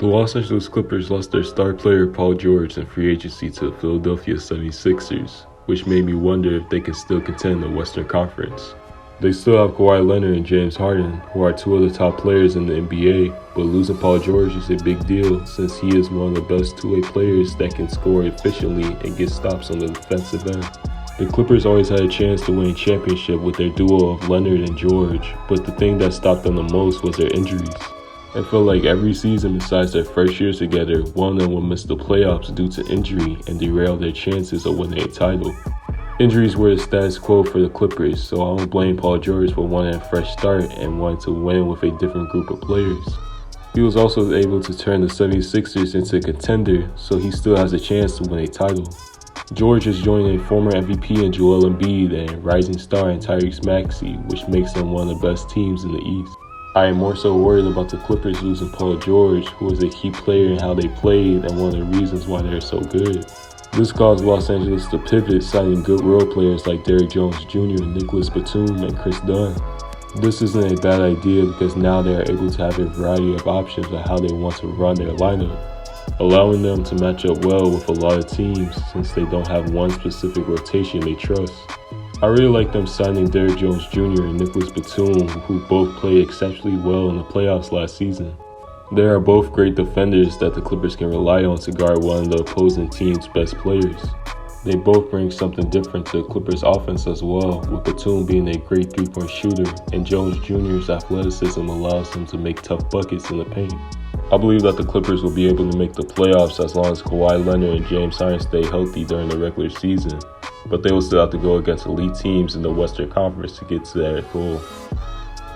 The Los Angeles Clippers lost their star player Paul George in free agency to the Philadelphia 76ers, which made me wonder if they can still contend the Western Conference. They still have Kawhi Leonard and James Harden, who are two of the top players in the NBA, but losing Paul George is a big deal since he is one of the best two-way players that can score efficiently and get stops on the defensive end. The Clippers always had a chance to win a championship with their duo of Leonard and George, but the thing that stopped them the most was their injuries. I felt like every season besides their first years together, one of them would miss the playoffs due to injury and derail their chances of winning a title. Injuries were the status quo for the Clippers, so I don't blame Paul George for wanting a fresh start and wanting to win with a different group of players. He was also able to turn the 76ers into a contender, so he still has a chance to win a title. George is joining a former MVP in Joel Embiid and rising star in Tyrese Maxey, which makes them one of the best teams in the East. I am more so worried about the Clippers losing Paul George, who is a key player in how they played and one of the reasons why they're so good. This caused Los Angeles to pivot, signing good role players like Derrick Jones Jr., Nicholas Batum, and Chris Dunn. This isn't a bad idea because now they are able to have a variety of options of how they want to run their lineup, allowing them to match up well with a lot of teams since they don't have one specific rotation they trust. I really like them signing Derrick Jones Jr. and Nicholas Batum, who both played exceptionally well in the playoffs last season. They are both great defenders that the Clippers can rely on to guard one of the opposing team's best players. They both bring something different to the Clippers' offense as well, with Batum being a great three-point shooter, and Jones Jr.'s athleticism allows him to make tough buckets in the paint. I believe that the Clippers will be able to make the playoffs as long as Kawhi Leonard and James Harden stay healthy during the regular season, but they will still have to go against elite teams in the Western Conference to get to that goal.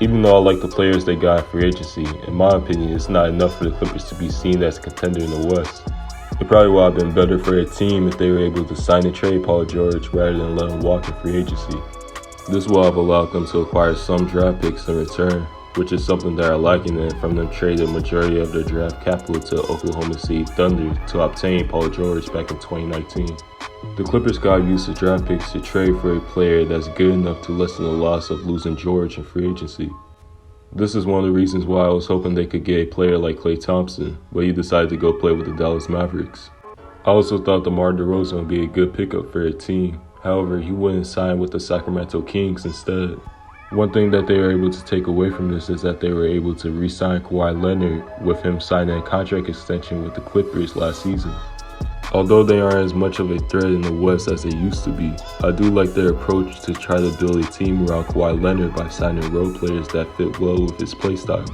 Even though I like the players they got in free agency, in my opinion, it's not enough for the Clippers to be seen as a contender in the West. It probably would have been better for their team if they were able to sign and trade Paul George rather than let him walk in free agency. This will have allowed them to acquire some draft picks in return, which is something that are lacking from them trading the majority of their draft capital to Oklahoma City Thunder to obtain Paul George back in 2019. The Clippers got used the draft picks to trade for a player that's good enough to lessen the loss of losing George in free agency. This is one of the reasons why I was hoping they could get a player like Klay Thompson, but he decided to go play with the Dallas Mavericks. I also thought DeMar DeRozan would be a good pickup for their team. However, he wouldn't sign with the Sacramento Kings instead. One thing that they were able to take away from this is that they were able to re-sign Kawhi Leonard, with him signing a contract extension with the Clippers last season. Although they aren't as much of a threat in the West as they used to be, I do like their approach to try to build a team around Kawhi Leonard by signing role players that fit well with his playstyle.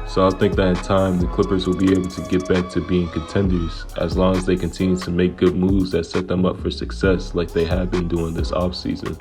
So I think that in time, the Clippers will be able to get back to being contenders as long as they continue to make good moves that set them up for success like they have been doing this offseason.